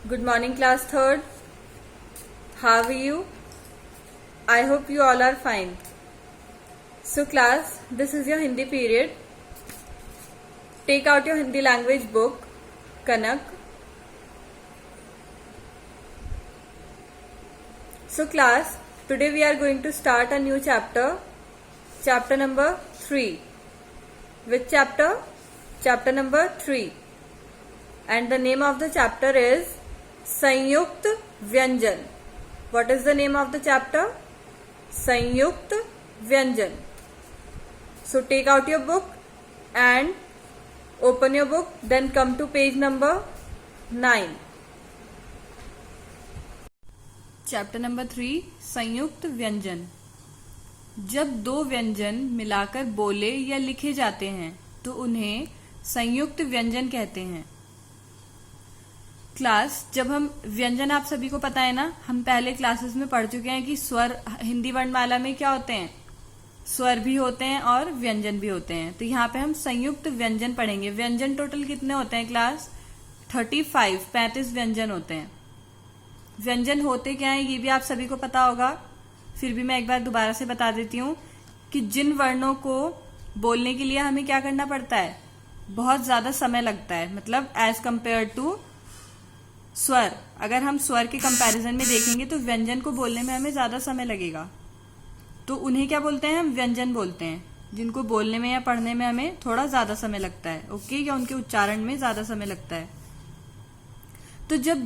Good morning, class third. How are you? I hope you all are fine. So class, this is your Hindi period. Take out your Hindi language book, Kanak. So class, today we are going to start a new chapter. Chapter number 3. Which chapter? Chapter number 3. And the name of the chapter is संयुक्त व्यंजन. What is the name of the chapter? संयुक्त व्यंजन. So take out your book and open your book, then come to page number 9. Chapter number 3, संयुक्त व्यंजन. जब दो व्यंजन मिलाकर बोले या लिखे जाते हैं तो उन्हें संयुक्त व्यंजन कहते हैं. क्लास, जब हम व्यंजन, आप सभी को पता है ना, हम पहले क्लासेस में पढ़ चुके हैं कि स्वर हिंदी वर्णमाला में क्या होते हैं, स्वर भी होते हैं और व्यंजन भी होते हैं. तो यहाँ पे हम संयुक्त व्यंजन पढ़ेंगे. व्यंजन टोटल कितने होते हैं क्लास? 35 व्यंजन होते हैं. व्यंजन होते क्या है ये भी आप सभी को पता होगा, फिर भी मैं एक बार दोबारा से बता देती हूँ कि जिन वर्णों को बोलने के लिए हमें क्या करना पड़ता है, बहुत ज्यादा समय लगता है, मतलब एज कंपेयर टू स्वर. अगर हम स्वर के कंपैरिजन में देखेंगे तो व्यंजन को बोलने में हमें ज्यादा समय लगेगा, तो उन्हें क्या बोलते हैं? हम व्यंजन बोलते हैं. जिनको बोलने में या पढ़ने में हमें थोड़ा ज्यादा समय लगता है, ओके, या उनके उच्चारण में ज्यादा समय लगता है. तो जब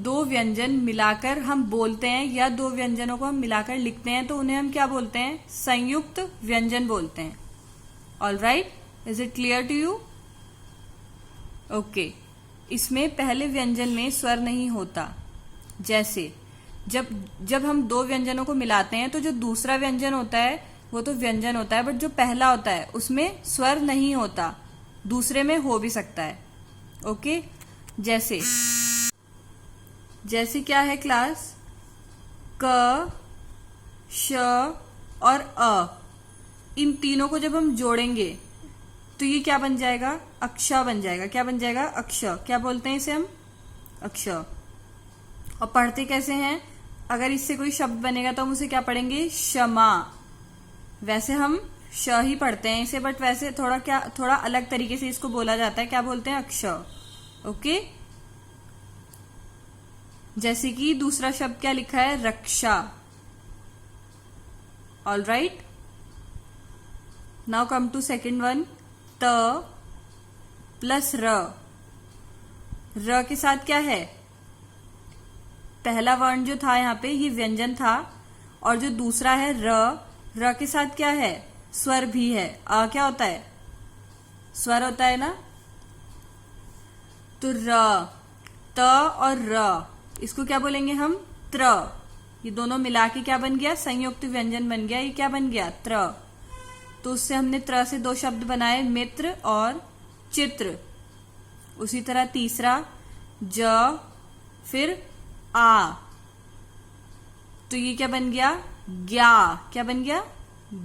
दो व्यंजन मिलाकर हम बोलते हैं या दो व्यंजनों को हम मिलाकर लिखते हैं तो उन्हें हम क्या बोलते हैं? संयुक्त व्यंजन बोलते हैं. All right, is it clear to you? Okay. इसमें पहले व्यंजन में स्वर नहीं होता. जैसे जब हम दो व्यंजनों को मिलाते हैं तो जो दूसरा व्यंजन होता है वो तो व्यंजन होता है, बट जो पहला होता है उसमें स्वर नहीं होता, दूसरे में हो भी सकता है. ओके. जैसे क्या है क्लास? क, श और अ, इन तीनों को जब हम जोड़ेंगे तो ये क्या बन जाएगा? अक्ष बन जाएगा. क्या बन जाएगा? अक्ष. क्या बोलते हैं इसे हम? अक्ष. और पढ़ते कैसे हैं? अगर इससे कोई शब्द बनेगा तो हम उसे क्या पढ़ेंगे? क्षमा. वैसे हम श ही पढ़ते हैं इसे, बट वैसे थोड़ा अलग तरीके से इसको बोला जाता है. क्या बोलते हैं? अक्ष. ओके. जैसे कि दूसरा शब्द क्या लिखा है? रक्षा. All right. Now come to second one. त प्लस र. र के साथ क्या है? पहला वर्ण जो था यहाँ पे ये व्यंजन था, और जो दूसरा है र के साथ क्या है? स्वर भी है. अ क्या होता है? स्वर होता है ना. तो र, त और र, इसको क्या बोलेंगे हम? त्र. ये दोनों मिला के क्या बन गया? संयुक्त व्यंजन बन गया. ये क्या बन गया? त्र. तो उससे हमने त्र से दो शब्द बनाए, मित्र और चित्र. उसी तरह तीसरा ज, फिर आ, तो ये क्या बन गया? ज्ञा. क्या बन गया?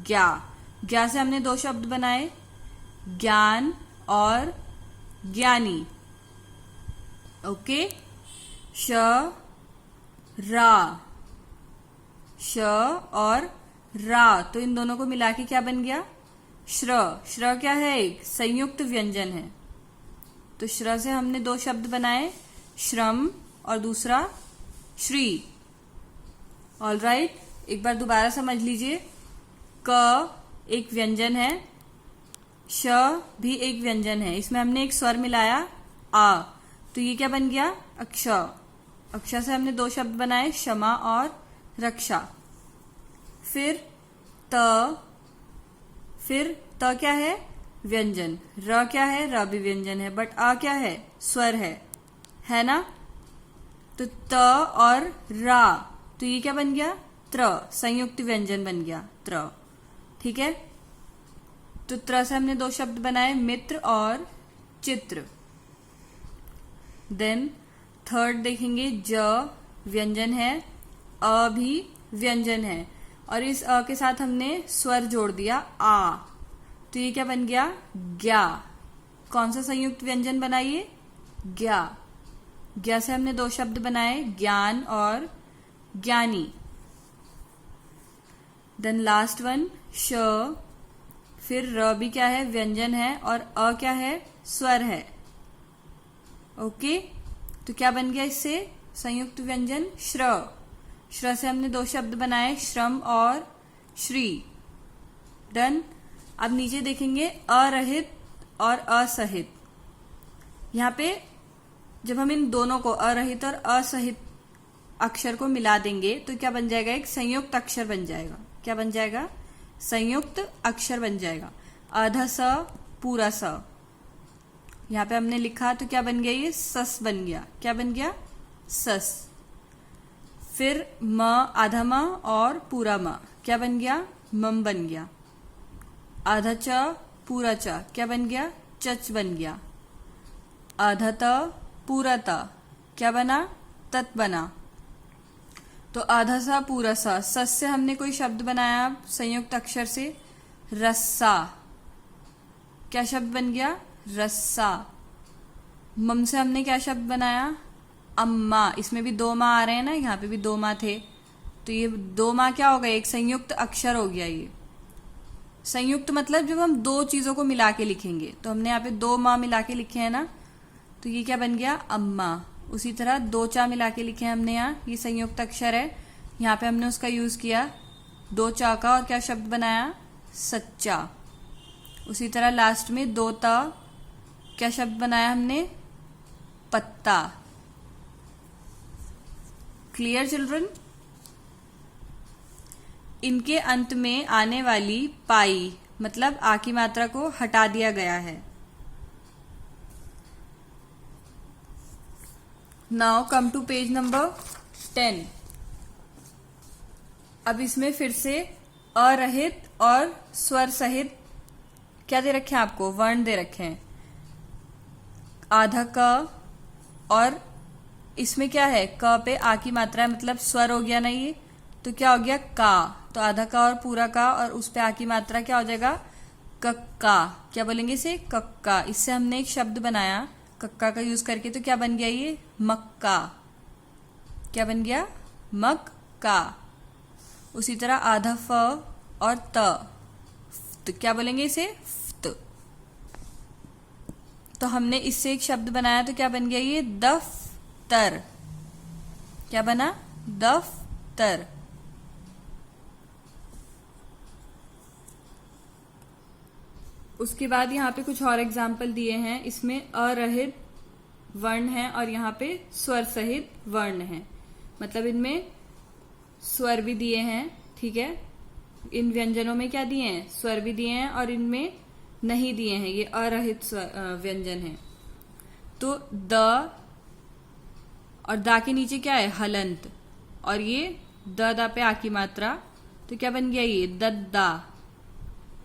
ज्ञा. ज्ञा से हमने दो शब्द बनाए, ज्ञान और ज्ञानी. ओके. श, रा, श और रा, तो इन दोनों को मिला के क्या बन गया? श्र. श्र क्या है? एक संयुक्त व्यंजन है. तो श्र से हमने दो शब्द बनाए, श्रम और दूसरा श्री. All right. एक बार दोबारा समझ लीजिए. क एक व्यंजन है, श भी एक व्यंजन है, इसमें हमने एक स्वर मिलाया आ, तो ये क्या बन गया? अक्ष. अक्ष से हमने दो शब्द बनाए, क्षमा और रक्षा. फिर त क्या है? व्यंजन. र क्या है? र भी व्यंजन है, बट आ क्या है? स्वर है ना. तो त और रा, तो ये क्या बन गया? त्र. संयुक्त व्यंजन बन गया त्र. ठीक है. तो त्र से हमने दो शब्द बनाए, मित्र और चित्र. देन थर्ड देखेंगे, ज व्यंजन है, अ भी व्यंजन है, और इस अ के साथ हमने स्वर जोड़ दिया आ, तो ये क्या बन गया? ज्ञा. कौन सा संयुक्त व्यंजन बनाइए? ज्ञा. ज्ञ से हमने दो शब्द बनाए, ज्ञान और ज्ञानी। देन लास्ट वन श, फिर र भी क्या है, व्यंजन है, और अ क्या है, स्वर है। ओके, तो क्या बन गया इससे, संयुक्त व्यंजन श्र। श्र से हमने दो शब्द बनाए, श्रम और श्री। डन। अब नीचे देखेंगे अरहित और असहित। यहाँ पे जब हम इन दोनों को, अरहित और असहित अक्षर को मिला देंगे तो क्या बन जाएगा, एक संयुक्त अक्षर बन जाएगा। क्या बन जाएगा, संयुक्त अक्षर बन जाएगा। आधा स पूरा स, यहाँ पे हमने लिखा तो क्या बन गया, ये सस बन गया। क्या बन गया, सस। फिर म, आधा म और पूरा म, क्या बन गया, मम बन गया। आधा च पूरा च, क्या बन गया, चच बन गया। आधा त पूरा त, क्या बना, तत बना। तो आधा सा पूरा सा, सस से हमने कोई शब्द बनाया संयुक्त अक्षर से, रस्सा। क्या शब्द बन गया, रस्सा। मम से हमने क्या शब्द बनाया, अम्मा। इसमें भी दो माँ आ रहे हैं ना, यहाँ पे भी दो माँ थे, तो ये दो माँ क्या हो गया, एक संयुक्त अक्षर हो गया। ये संयुक्त मतलब जब हम दो चीजों को मिला के लिखेंगे, तो हमने यहाँ पे दो माँ मिला के लिखे हैं ना, तो ये क्या बन गया, अम्मा। उसी तरह दो चा मिला के लिखे हैं हमने यहाँ, ये संयुक्त अक्षर है, यहाँ पे हमने उसका यूज किया दो चा का, और क्या शब्द बनाया, सच्चा। उसी तरह लास्ट में दो ता, क्या शब्द बनाया हमने, पत्ता। Clear children. इनके अंत में आने वाली पाई मतलब आ की मात्रा को हटा दिया गया है। Now come to page number 10। अब इसमें फिर से अरहित और स्वर सहित क्या दे रखे हैं आपको, वर्ण दे रखे हैं। आधा क, और इसमें क्या है, क पे आ की मात्रा है, मतलब स्वर हो गया ना ये, तो क्या हो गया, का। तो आधा का और पूरा का, और उस पे आ की मात्रा क्या हो जाएगा, कक्का। क्या बोलेंगे इसे, कक्का। इससे हमने एक शब्द बनाया कक्का का यूज करके, तो क्या बन गया ये, मक्का। क्या बन गया, मक्का। उसी तरह आधा फ और त, तो क्या बोलेंगे इसे, फ्त। तो हमने इससे एक शब्द बनाया, तो क्या बन गया ये, दफ्तर। क्या बना, दफ्तर। उसके बाद यहाँ पे कुछ और एग्जाम्पल दिए हैं। इसमें अरहित वर्ण है और यहाँ पे स्वर सहित वर्ण है, मतलब इनमें स्वर भी दिए हैं, ठीक है। इन व्यंजनों में क्या दिए हैं, स्वर भी दिए हैं, और इनमें नहीं दिए हैं, ये अरहित व्यंजन है। तो द और दा के नीचे क्या है, हलंत, और ये दा पे आ की मात्रा, तो क्या बन गया ये, दद्दा।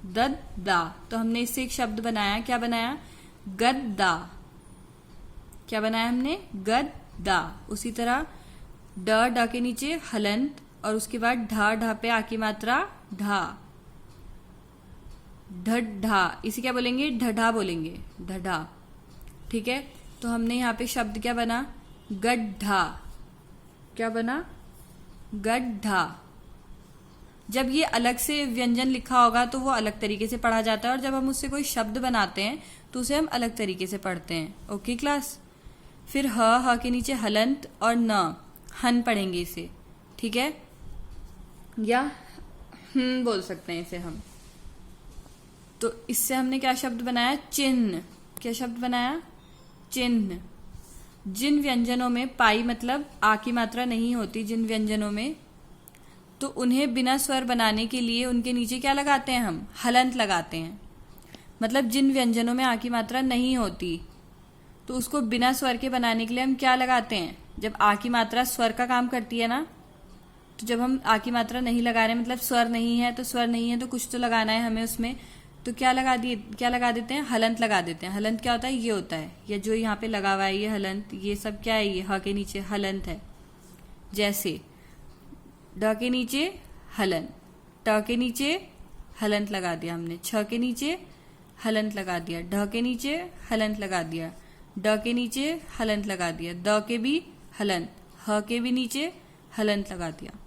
दद्दा। तो हमने इससे एक शब्द बनाया, क्या बनाया, गद्दा। क्या बनाया हमने, गद्दा। उसी तरह ड के नीचे हलंत, और उसके बाद ढा पे आ की मात्रा, ढा। ढा, इसे क्या बोलेंगे, ढढा बोलेंगे, ढढा, ठीक है। तो हमने यहाँ पे शब्द क्या बना, गड्ढा। क्या बना, गड्ढा। जब ये अलग से व्यंजन लिखा होगा तो वो अलग तरीके से पढ़ा जाता है, और जब हम उससे कोई शब्द बनाते हैं तो उसे हम अलग तरीके से पढ़ते हैं। Okay class. फिर ह के नीचे हलंत और न, हन पढ़ेंगे इसे, ठीक है, या बोल सकते हैं इसे हम। तो इससे हमने क्या शब्द बनाया, चिन्ह। क्या शब्द बनाया, चिन्ह। जिन व्यंजनों में पाई मतलब आ की मात्रा नहीं होती, जिन व्यंजनों में, तो उन्हें बिना स्वर बनाने के लिए उनके नीचे क्या लगाते हैं हम, हलंत लगाते हैं। मतलब जिन व्यंजनों में आ की मात्रा नहीं होती, तो उसको बिना स्वर के बनाने के लिए हम क्या लगाते हैं, जब आ की मात्रा स्वर का काम करती है ना, तो जब हम आ की मात्रा नहीं लगा रहे, मतलब स्वर नहीं है, तो स्वर नहीं है तो कुछ तो लगाना है हमें उसमें, तो क्या लगा देते हैं, हलंत लगा देते हैं। हलंत क्या होता है, ये होता है, या जो यहाँ पे लगा हुआ है ये हलंत, ये सब क्या है, ये ह के नीचे हलंत है। जैसे ड के नीचे हलन, ट के नीचे हलंत लगा दिया हमने, छ के नीचे हलंत लगा दिया, ढ के नीचे हलंत लगा दिया, ड के नीचे हलंत लगा दिया, द के भी हलंत, ह के भी नीचे हलंत लगा दिया।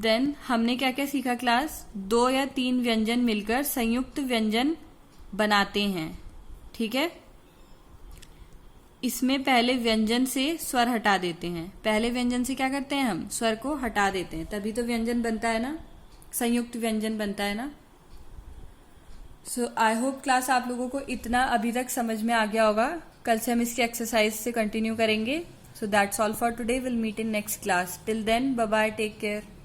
देन हमने क्या क्या सीखा क्लास, 2 या 3 व्यंजन मिलकर संयुक्त व्यंजन बनाते हैं। ठीक है, इसमें पहले व्यंजन से स्वर हटा देते हैं। पहले व्यंजन से क्या करते हैं, हम स्वर को हटा देते हैं, तभी तो व्यंजन बनता है ना, संयुक्त व्यंजन बनता है ना। सो आई होप क्लास आप लोगों को इतना अभी तक समझ में आ गया होगा। कल से हम इसकी एक्सरसाइज से कंटिन्यू करेंगे। So that's all for today, will meet in next class. Till then bye bye, take care.